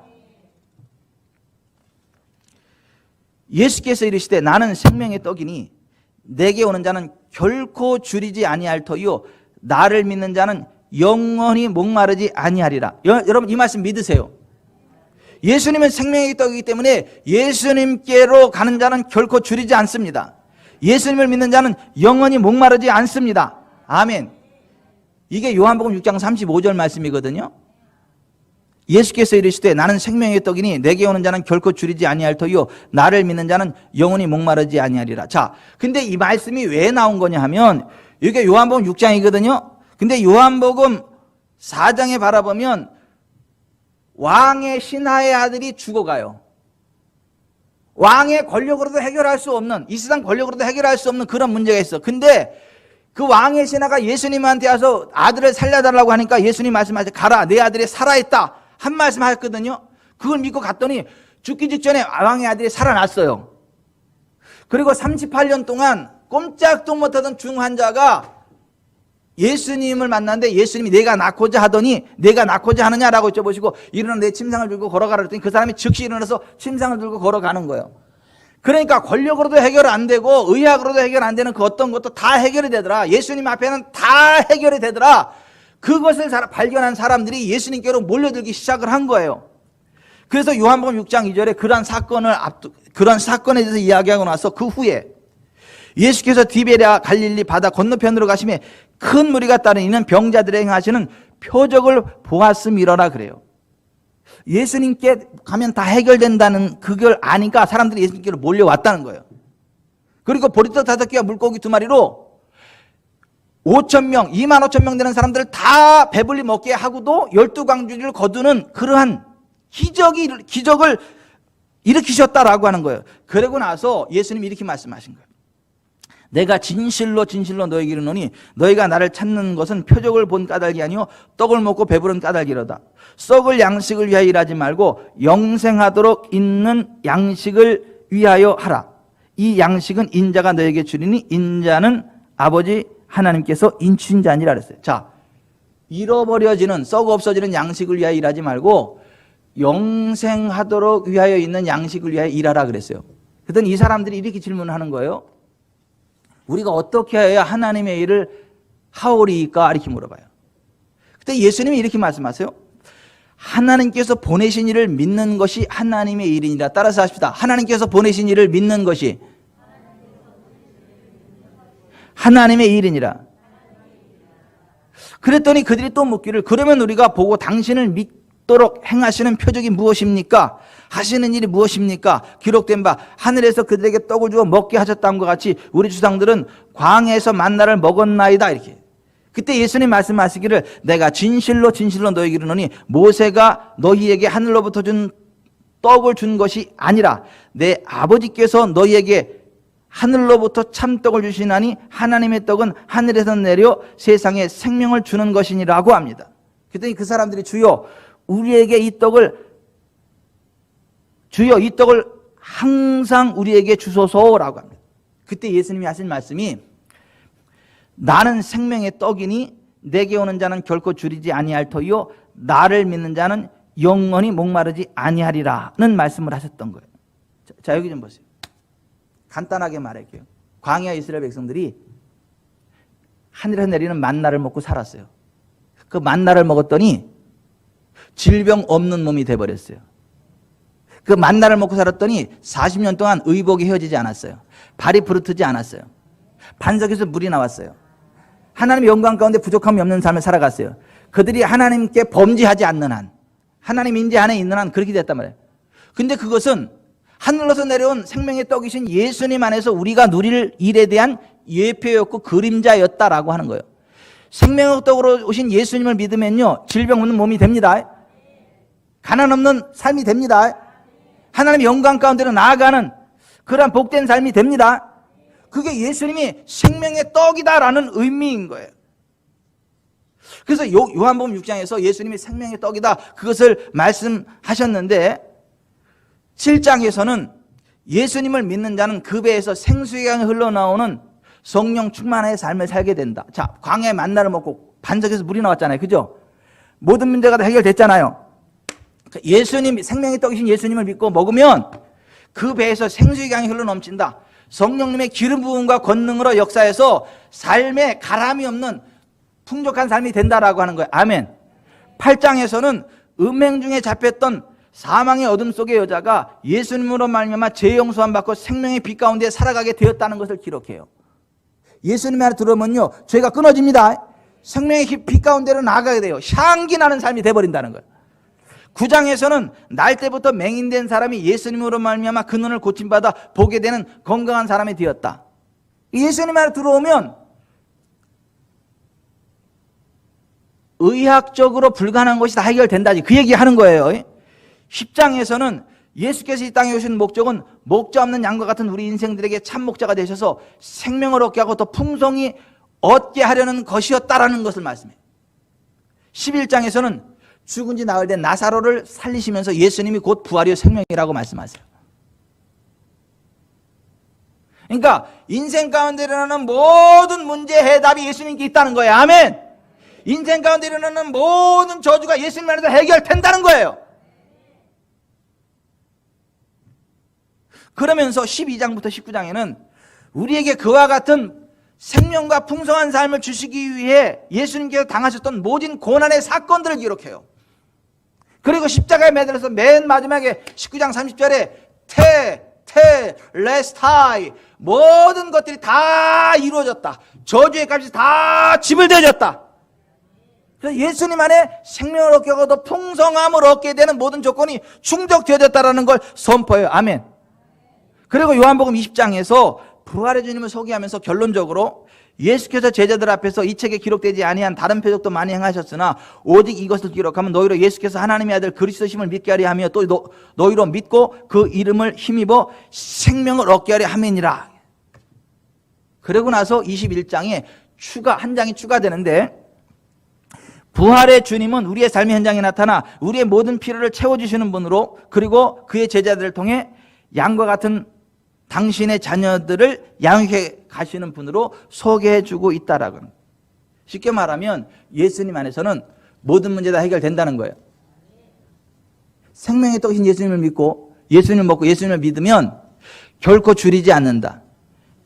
[SPEAKER 1] 예수께서 이르시되 나는 생명의 떡이니 내게 오는 자는 결코 줄이지 아니할 터이요 나를 믿는 자는 영원히 목마르지 아니하리라. 여러분, 이 말씀 믿으세요. 예수님은 생명의 떡이기 때문에 예수님께로 가는 자는 결코 줄이지 않습니다. 예수님을 믿는 자는 영원히 목마르지 않습니다. 아멘. 이게 요한복음 6장 35절 말씀이거든요. 예수께서 이르시되 나는 생명의 떡이니 내게 오는 자는 결코 줄이지 아니할 터이요 나를 믿는 자는 영원히 목마르지 아니하리라. 자, 근데 이 말씀이 왜 나온 거냐 하면 이게 요한복음 6장이거든요. 근데 요한복음 4장에 바라보면 왕의 신하의 아들이 죽어가요. 왕의 권력으로도 해결할 수 없는, 이 세상 권력으로도 해결할 수 없는 그런 문제가 있어. 근데 그 왕의 신하가 예수님한테 와서 아들을 살려달라고 하니까 예수님 말씀하시되 가라, 내 아들이 살아있다 한 말씀 하셨거든요. 그걸 믿고 갔더니 죽기 직전에 왕의 아들이 살아났어요. 그리고 38년 동안 꼼짝도 못하던 중환자가 예수님을 만났는데 예수님이 내가 낳고자 하더니 내가 낳고자 하느냐라고 여쭤보시고 일어나 내 침상을 들고 걸어가라 그랬더니 그 사람이 즉시 일어나서 침상을 들고 걸어가는 거예요. 그러니까 권력으로도 해결 안 되고 의학으로도 해결 안 되는 그 어떤 것도 다 해결이 되더라. 예수님 앞에는 다 해결이 되더라. 그것을 발견한 사람들이 예수님께로 몰려들기 시작을 한 거예요. 그래서 요한복음 6장 2절에 그런 사건에 대해서 이야기하고 나서 그 후에 예수께서 디베랴 갈릴리 바다 건너편으로 가시매 큰 무리가 따른 이는 병자들의 행하시는 표적을 보았음이러라 그래요. 예수님께 가면 다 해결된다는 그걸 아니까 사람들이 예수님께로 몰려왔다는 거예요. 그리고 보리떡 5개와 물고기 2마리로 5,000명, 25,000명 되는 사람들을 다 배불리 먹게 하고도 12광주리를 거두는 그러한 기적을 일으키셨다라고 하는 거예요. 그러고 나서 예수님이 이렇게 말씀하신 거예요. 내가 진실로 진실로 너에게 이르노니 너희가 나를 찾는 것은 표적을 본 까닭이 아니요 떡을 먹고 배부른 까닭이로다. 썩을 양식을 위하여 일하지 말고 영생하도록 있는 양식을 위하여 하라. 이 양식은 인자가 너에게 주리니 인자는 아버지 하나님께서 인치신 자니라 그랬어요. 자, 잃어버려지는 썩어 없어지는 양식을 위하여 일하지 말고 영생하도록 위하여 있는 양식을 위하여 일하라 그랬어요. 그랬더니 이 사람들이 이렇게 질문하는 거예요. 우리가 어떻게 해야 하나님의 일을 하오리까? 이렇게 물어봐요. 그때 예수님이 이렇게 말씀하세요. 하나님께서 보내신 일을 믿는 것이 하나님의 일이니라. 따라서 하십시다. 하나님께서 보내신 일을 믿는 것이 하나님의 일이니라. 그랬더니 그들이 또 묻기를 그러면 우리가 보고 당신을 믿도록 행하시는 표적이 무엇입니까? 하시는 일이 무엇입니까? 기록된 바 하늘에서 그들에게 떡을 주어 먹게 하셨다는 것 같이 우리 주상들은 광야에서 만나를 먹었나이다. 이렇게. 그때 예수님 말씀하시기를 내가 진실로 진실로 너희에게 이르노니 모세가 너희에게 하늘로부터 준 떡을 준 것이 아니라 내 아버지께서 너희에게 하늘로부터 참떡을 주시나니 하나님의 떡은 하늘에서 내려 세상에 생명을 주는 것이니라고 합니다. 그랬더니 그 사람들이 주여 우리에게 이 떡을 항상 우리에게 주소서라고 합니다. 그때 예수님이 하신 말씀이 나는 생명의 떡이니 내게 오는 자는 결코 줄이지 아니할 터이요 나를 믿는 자는 영원히 목마르지 아니하리라는 말씀을 하셨던 거예요. 자, 여기 좀 보세요. 간단하게 말할게요. 광야 이스라엘 백성들이 하늘에서 내리는 만나를 먹고 살았어요. 그 만나를 먹었더니 질병 없는 몸이 돼버렸어요. 그 만나를 먹고 살았더니 40년 동안 의복이 헤어지지 않았어요. 발이 부르트지 않았어요. 반석에서 물이 나왔어요. 하나님의 영광 가운데 부족함이 없는 삶을 살아갔어요. 그들이 하나님께 범죄하지 않는 한, 하나님 인지 안에 있는 한 그렇게 됐단 말이에요. 근데 그것은 하늘로서 내려온 생명의 떡이신 예수님 안에서 우리가 누릴 일에 대한 예표였고 그림자였다라고 하는 거예요. 생명의 떡으로 오신 예수님을 믿으면요, 질병 없는 몸이 됩니다. 가난 없는 삶이 됩니다. 하나님의 영광 가운데로 나아가는 그러한 복된 삶이 됩니다. 그게 예수님이 생명의 떡이다라는 의미인 거예요. 그래서 요한복음 6장에서 예수님이 생명의 떡이다 그것을 말씀하셨는데 7장에서는 예수님을 믿는 자는 그 배에서 생수의 강이 흘러나오는 성령 충만의 삶을 살게 된다. 자, 광야의 만나를 먹고 반석에서 물이 나왔잖아요. 그죠? 모든 문제가 다 해결됐잖아요. 예수님, 생명의 떡이신 예수님을 믿고 먹으면 그 배에서 생수의 강이 흘러넘친다. 성령님의 기름 부음과 권능으로 역사해서 삶에 가람이 없는 풍족한 삶이 된다라고 하는 거예요. 아멘. 8장에서는 음행 중에 잡혔던 사망의 어둠 속의 여자가 예수님으로 말미암아 죄 용서함 받고 생명의 빛 가운데 살아가게 되었다는 것을 기록해요. 예수님 안에 들어오면요, 죄가 끊어집니다. 생명의 빛 가운데로 나아가게 돼요. 향기 나는 삶이 돼버린다는 거예요. 9장에서는 날 때부터 맹인된 사람이 예수님으로 말미암아 그 눈을 고침받아 보게 되는 건강한 사람이 되었다. 예수님 안에 들어오면 의학적으로 불가능한 것이 다 해결된다지 그 얘기하는 거예요. 10장에서는 예수께서 이 땅에 오신 목적은 목자 없는 양과 같은 우리 인생들에게 참 목자가 되셔서 생명을 얻게 하고 더 풍성히 얻게 하려는 것이었다라는 것을 말씀해요. 11장에서는 죽은 지 나흘 된 나사로를 살리시면서 예수님이 곧 부활이요 생명이라고 말씀하세요. 그러니까 인생 가운데 일어나는 모든 문제 해답이 예수님께 있다는 거예요. 아멘. 인생 가운데 일어나는 모든 저주가 예수님 안에서 해결된다는 거예요. 그러면서 12장부터 19장에는 우리에게 그와 같은 생명과 풍성한 삶을 주시기 위해 예수님께서 당하셨던 모든 고난의 사건들을 기록해요. 그리고 십자가에 매달려서 맨 마지막에 19장 30절에 레스타이 모든 것들이 다 이루어졌다. 저주의 값이 다 지불되어졌다. 그래서 예수님 안에 생명을 얻게 하고 더 풍성함을 얻게 되는 모든 조건이 충족되어졌다는 걸 선포해요. 아멘. 그리고 요한복음 20장에서 부활의 주님을 소개하면서 결론적으로 예수께서 제자들 앞에서 이 책에 기록되지 아니한 다른 표적도 많이 행하셨으나 오직 이것을 기록하면 너희로 예수께서 하나님의 아들 그리스도심을 믿게 하려 하며 또 너희로 믿고 그 이름을 힘입어 생명을 얻게 하려 함이니라. 그러고 나서 21장에 한 장이 추가되는데 부활의 주님은 우리의 삶의 현장에 나타나 우리의 모든 필요를 채워주시는 분으로 그리고 그의 제자들을 통해 양과 같은 당신의 자녀들을 양육해 가시는 분으로 소개해주고 있다라고. 쉽게 말하면 예수님 안에서는 모든 문제 다 해결된다는 거예요. 생명의 떡이신 예수님을 믿고 예수님을 먹고 예수님을 믿으면 결코 줄이지 않는다.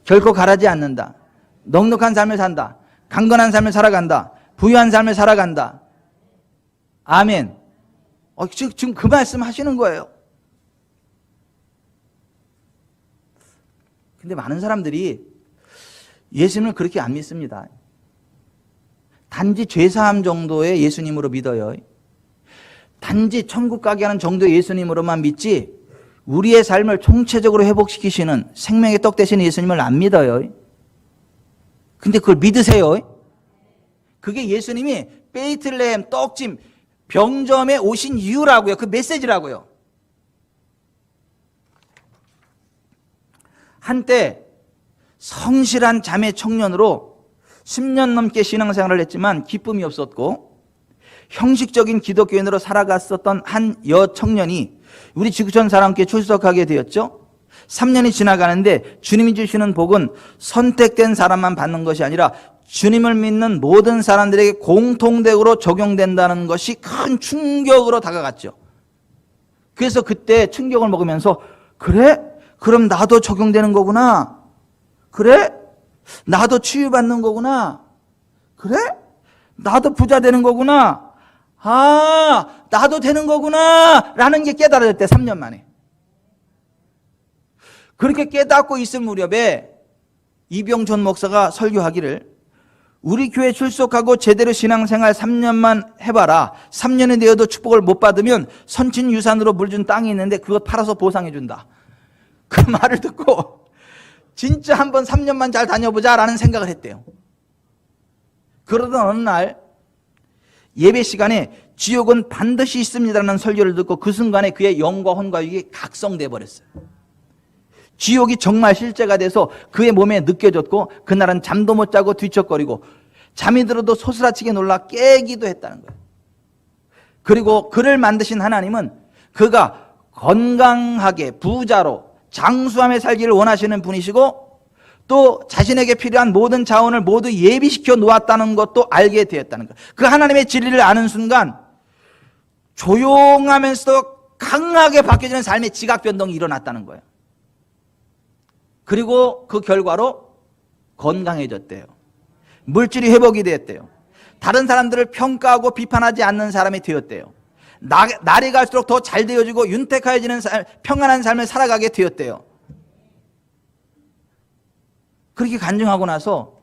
[SPEAKER 1] 결코 가라지 않는다. 넉넉한 삶을 산다. 강건한 삶을 살아간다. 부유한 삶을 살아간다. 아멘. 지금 그 말씀 하시는 거예요. 근데 많은 사람들이 예수님을 그렇게 안 믿습니다. 단지 죄사함 정도의 예수님으로 믿어요. 단지 천국 가게 하는 정도의 예수님으로만 믿지 우리의 삶을 총체적으로 회복시키시는 생명의 떡 되시는 예수님을 안 믿어요. 근데 그걸 믿으세요. 그게 예수님이 베이틀레헴 떡짐 병점에 오신 이유라고요. 그 메시지라고요. 한때 성실한 자매 청년으로 10년 넘게 신앙생활을 했지만 기쁨이 없었고 형식적인 기독교인으로 살아갔었던 한 여청년이 우리 지구촌 사람께 출석하게 되었죠. 3년이 지나가는데 주님이 주시는 복은 선택된 사람만 받는 것이 아니라 주님을 믿는 모든 사람들에게 공통적으로 적용된다는 것이 큰 충격으로 다가갔죠. 그래서 그때 충격을 먹으면서 그래? 그럼 나도 적용되는 거구나. 그래? 나도 치유받는 거구나. 그래? 나도 부자 되는 거구나. 아, 나도 되는 거구나 라는 게 깨달아졌대. 3년 만에. 그렇게 깨닫고 있을 무렵에 이병존 목사가 설교하기를, 우리 교회 출석하고 제대로 신앙생활 3년만 해봐라. 3년이 되어도 축복을 못 받으면 선친유산으로 물준 땅이 있는데 그거 팔아서 보상해 준다. 그 말을 듣고 진짜 한번 3년만 잘 다녀보자 라는 생각을 했대요. 그러던 어느 날 예배 시간에 지옥은 반드시 있습니다라는 설교를 듣고 그 순간에 그의 영과 혼과 육이 각성돼 버렸어요. 지옥이 정말 실제가 돼서 그의 몸에 느껴졌고 그날은 잠도 못 자고 뒤척거리고 잠이 들어도 소스라치게 놀라 깨기도 했다는 거예요. 그리고 그를 만드신 하나님은 그가 건강하게 부자로 장수함에 살기를 원하시는 분이시고 또 자신에게 필요한 모든 자원을 모두 예비시켜 놓았다는 것도 알게 되었다는 거예요. 그 하나님의 진리를 아는 순간 조용하면서도 강하게 바뀌어지는 삶의 지각 변동이 일어났다는 거예요. 그리고 그 결과로 건강해졌대요. 물질이 회복이 되었대요. 다른 사람들을 평가하고 비판하지 않는 사람이 되었대요. 날이 갈수록 더 잘 되어지고 윤택해지는 평안한 삶을 살아가게 되었대요. 그렇게 간증하고 나서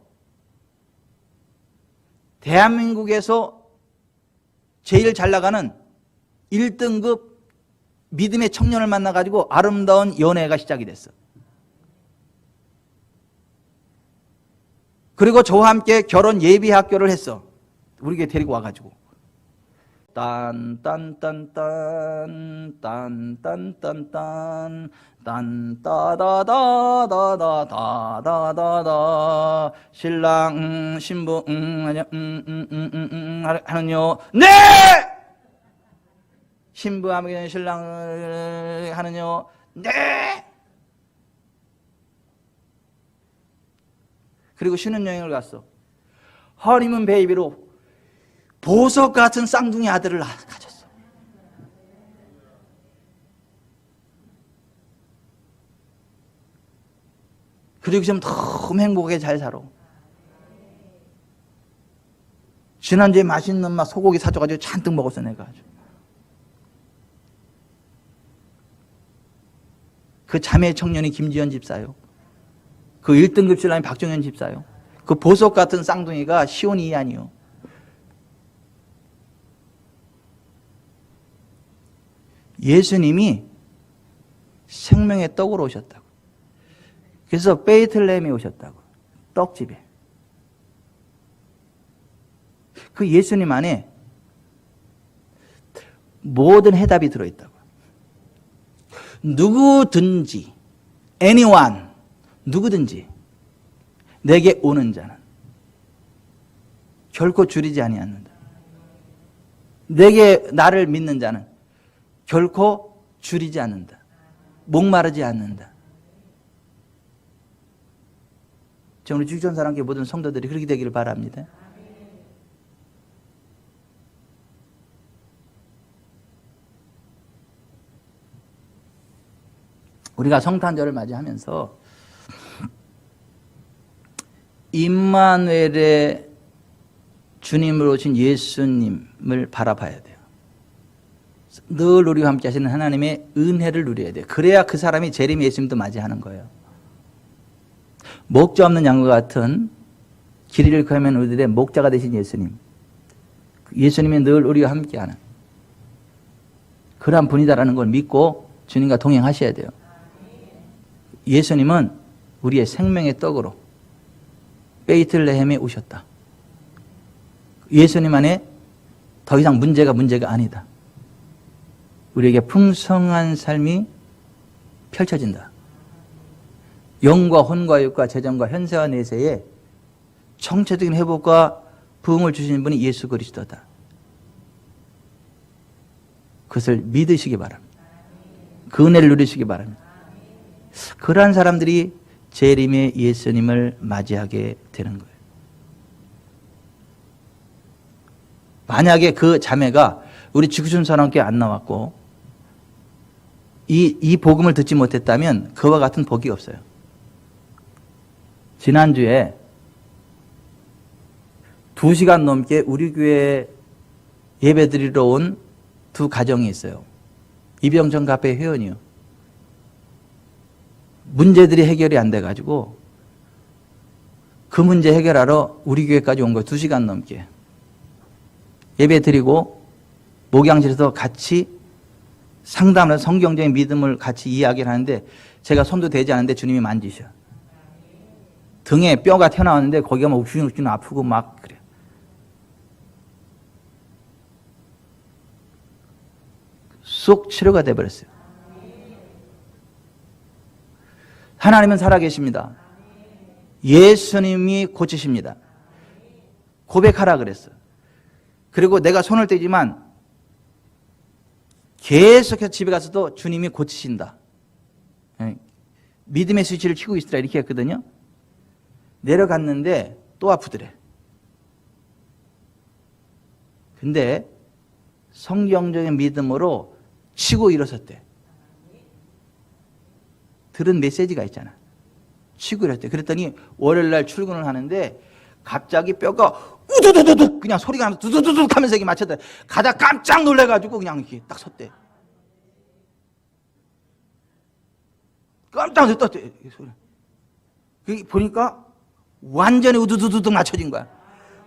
[SPEAKER 1] 대한민국에서 제일 잘 나가는 1등급 믿음의 청년을 만나가지고 아름다운 연애가 시작이 됐어. 그리고 저와 함께 결혼 예비 학교를 했어. 우리 교회 데리고 와가지고 딴딴딴딴 딴딴딴딴 딴따다다다다다다다다 신랑 신부 하는요. 네! 신부 하면 신랑을 하는요. 네! 그리고 신혼여행을 갔어. 허니문 베이비로 보석 같은 쌍둥이 아들을 가졌어. 그리고 지금 너무 행복하게 잘 살아. 지난주에 맛있는 막 소고기 사줘가지고 잔뜩 먹었어 내가. 그 자매 청년이 김지연 집사요. 그 1등급 신랑이 박정현 집사요. 그 보석 같은 쌍둥이가 시온이 이안이요. 예수님이 생명의 떡으로 오셨다고. 그래서 베이틀레헴에 오셨다고. 떡집에. 그 예수님 안에 모든 해답이 들어있다고. 누구든지, anyone, 누구든지 내게 오는 자는 결코 줄이지 아니하는다. 내게 나를 믿는 자는 결코 줄이지 않는다. 목마르지 않는다. 저 우리 주전사랑교회 모든 성도들이 그렇게 되기를 바랍니다. 우리가 성탄절을 맞이하면서 임마누엘의 주님으로 오신 예수님을 바라봐야 돼요. 늘 우리와 함께 하시는 하나님의 은혜를 누려야 돼요. 그래야 그 사람이 재림 예수님도 맞이하는 거예요. 목자 없는 양과 같은 길 잃고 헤매는 우리들의 목자가 되신 예수님. 예수님이 늘 우리와 함께하는 그러한 분이다라는 걸 믿고 주님과 동행하셔야 돼요. 예수님은 우리의 생명의 떡으로 베이틀레헴에 오셨다. 예수님 안에 더 이상 문제가 아니다. 우리에게 풍성한 삶이 펼쳐진다. 영과 혼과 육과 재정과 현세와 내세에 정체적인 회복과 부흥을 주시는 분이 예수 그리스도다. 그것을 믿으시기 바랍니다. 그 은혜를 누리시기 바랍니다. 그러한 사람들이 재림의 예수님을 맞이하게 되는 거예요. 만약에 그 자매가 우리 지구촌사랑교회 안 나왔고 이 복음을 듣지 못했다면 그와 같은 복이 없어요. 지난주에 2시간 넘게 우리 교회 예배 드리러 온 두 가정이 있어요. 이병천 카페 회원이요. 문제들이 해결이 안 돼가지고 그 문제 해결하러 우리 교회까지 온 거예요. 2시간 넘게. 예배 드리고 목양실에서 같이 상담을 해서 성경적인 믿음을 같이 이야기를 하는데 제가 손도 대지 않는데 주님이 만지셔. 등에 뼈가 튀어나왔는데 거기가 막 욱신욱신 아프고 막 그래요. 쏙 치료가 돼버렸어요. 하나님은 살아계십니다. 예수님이 고치십니다. 고백하라 그랬어요. 그리고 내가 손을 떼지만 계속해서 집에 가서도 주님이 고치신다. 믿음의 스위치를 켜고 있으라 이렇게 했거든요. 내려갔는데 또 아프더래. 근데 성경적인 믿음으로 치고 일어섰대. 들은 메시지가 있잖아. 치고 일어섰대. 그랬더니 월요일날 출근을 하는데 갑자기 뼈가 우두두두둑 그냥 소리가 나면서 두두두둑 하면서 이게 맞췄대. 가다 깜짝 놀래가지고 그냥 이렇게 딱 섰대. 깜짝 놀랐대. 떴대. 보니까 완전히 우두두두둑 맞춰진 거야.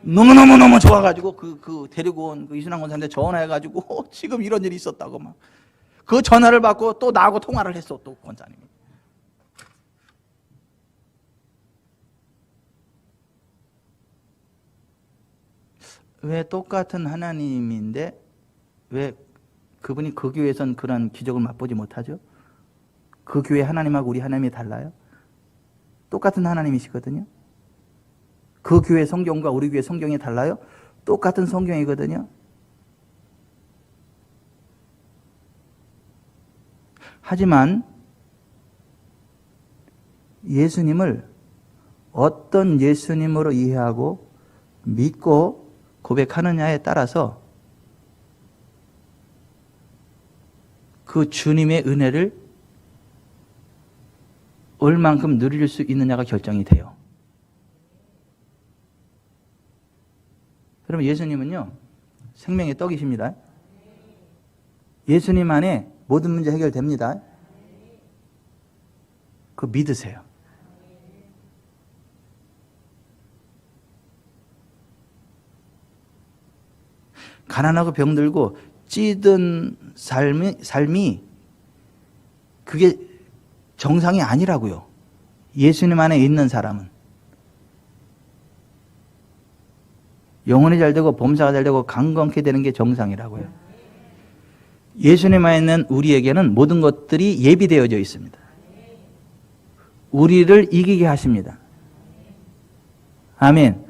[SPEAKER 1] 너무너무 좋아가지고 그 데리고 온 그 이순환 권사한테 전화해가지고 지금 이런 일이 있었다고 막. 그 전화를 받고 또 나하고 통화를 했어, 또 권사님이. 왜 똑같은 하나님인데 왜 그분이 그 교회에선 그런 기적을 맛보지 못하죠? 그 교회 하나님하고 우리 하나님이 달라요? 똑같은 하나님이시거든요. 그 교회 성경과 우리 교회 성경이 달라요? 똑같은 성경이거든요. 하지만 예수님을 어떤 예수님으로 이해하고 믿고 고백하느냐에 따라서 그 주님의 은혜를 얼만큼 누릴 수 있느냐가 결정이 돼요. 그러면 예수님은요, 생명의 떡이십니다. 예수님 안에 모든 문제 해결됩니다. 그거 믿으세요. 가난하고 병들고 찌든 삶이 그게 정상이 아니라고요. 예수님 안에 있는 사람은. 영혼이 잘 되고 범사가 잘 되고 강건케 되는 게 정상이라고요. 예수님 안에 있는 우리에게는 모든 것들이 예비되어져 있습니다. 우리를 이기게 하십니다. 아멘.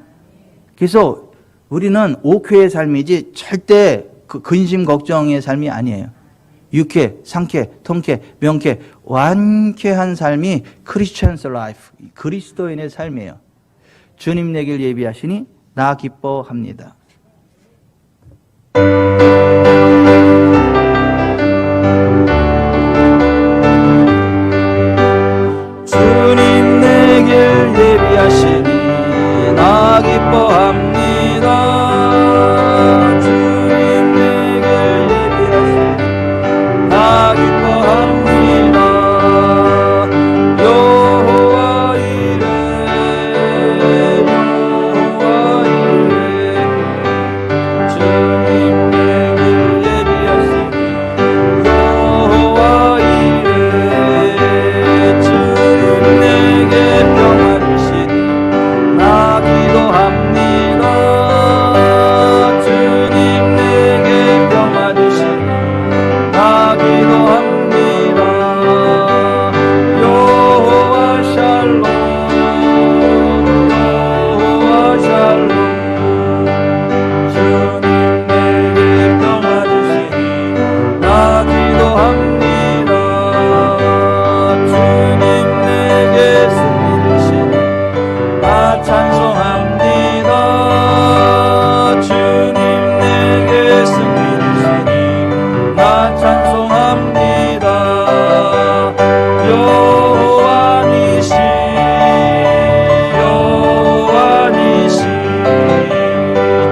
[SPEAKER 1] 그래서 우리는 옥회의 삶이지 절대 그 근심 걱정의 삶이 아니에요. 유쾌, 상쾌, 통쾌, 명쾌, 완쾌한 삶이 크리스천스 라이프, 그리스도인의 삶이에요. 주님 내길 예비하시니 나 기뻐합니다. 주님 내길 예비하시니 나 기뻐합니다. 주님 내길 예비하시니 나 기뻐합니다. 여호와 이레 여호와 이레 주님 내길 예비하시니 여호와 이레 주님 내게 평화 주시니 나 기도합니다. 주님 내게 평화 주시니 나 기도합니다. 여호와 샬롬 여호와 샬롬 주님 내게 평화 주시니 나 기도합니다. 주님 내게 승리 주시니 나 찬송합니다. 주님 내게 승리 주시니 나 찬송합니다. 여호와 니시 여호와 니시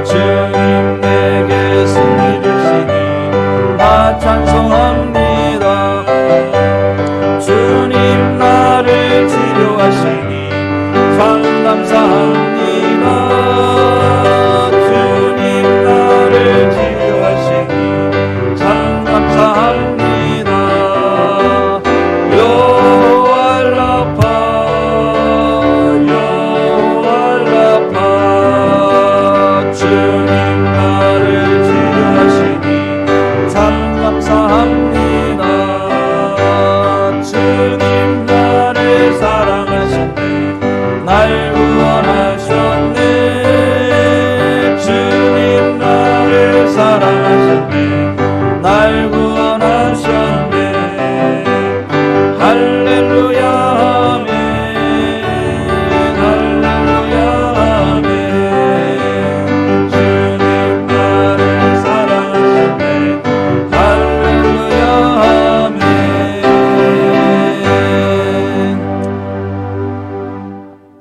[SPEAKER 1] 주님 내게 승리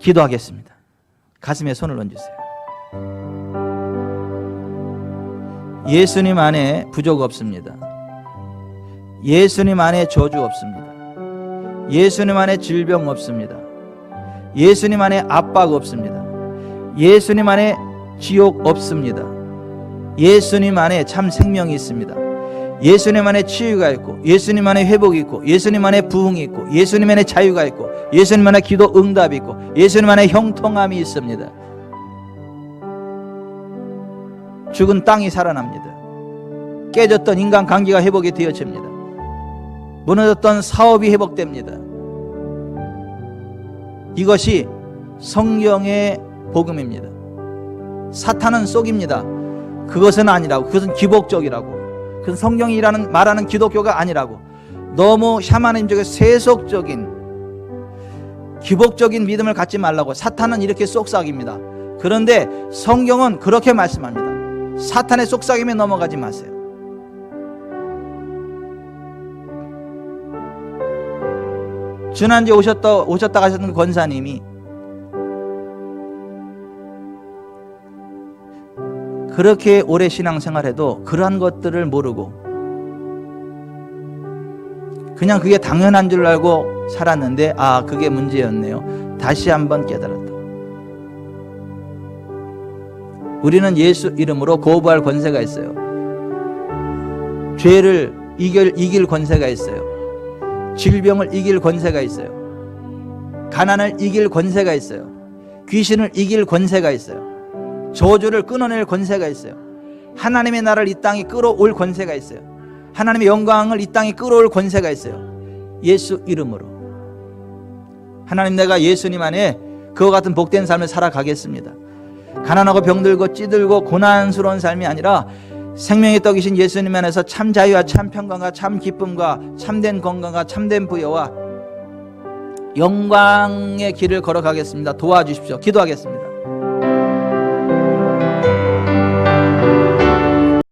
[SPEAKER 1] 기도하겠습니다. 가슴에 손을 얹으세요. 예수님 안에 부족 없습니다. 예수님 안에 저주 없습니다. 예수님 안에 질병 없습니다. 예수님 안에 압박 없습니다. 예수님 안에 지옥 없습니다. 예수님 안에 참 생명이 있습니다. 예수님 안에 치유가 있고, 예수님 안에 회복이 있고, 예수님 안에 부흥이 있고, 예수님 안에 자유가 있고, 예수님 안에 기도 응답이 있고, 예수님 안에 형통함이 있습니다. 죽은 땅이 살아납니다. 깨졌던 인간관계가 회복이 되어집니다. 무너졌던 사업이 회복됩니다. 이것이 성경의 복음입니다. 사탄은 속입니다. 그것은 아니라고. 그것은 기복적이라고. 그것은 성경이 말하는 기독교가 아니라고. 너무 샤머니즘적인 세속적인 기복적인 믿음을 갖지 말라고. 사탄은 이렇게 속삭입니다. 그런데 성경은 그렇게 말씀합니다. 사탄의 속삭임에 넘어가지 마세요. 지난주에 오셨다 가셨던 권사님이 그렇게 오래 신앙생활해도 그러한 것들을 모르고 그냥 그게 당연한 줄 알고 살았는데, 아, 그게 문제였네요. 다시 한번 깨달았다. 우리는 예수 이름으로 거부할 권세가 있어요. 죄를 이길 권세가 있어요. 질병을 이길 권세가 있어요. 가난을 이길 권세가 있어요. 귀신을 이길 권세가 있어요. 저주를 끊어낼 권세가 있어요. 하나님의 나라를 이 땅에 끌어올 권세가 있어요. 하나님의 영광을 이 땅에 끌어올 권세가 있어요. 예수 이름으로. 하나님, 내가 예수님 안에 그와 같은 복된 삶을 살아가겠습니다. 가난하고 병들고 찌들고 고난스러운 삶이 아니라 생명의 떡이신 예수님 안에서 참 자유와 참 평강과 참 기쁨과 참된 건강과 참된 부여와 영광의 길을 걸어가겠습니다. 도와주십시오. 기도하겠습니다.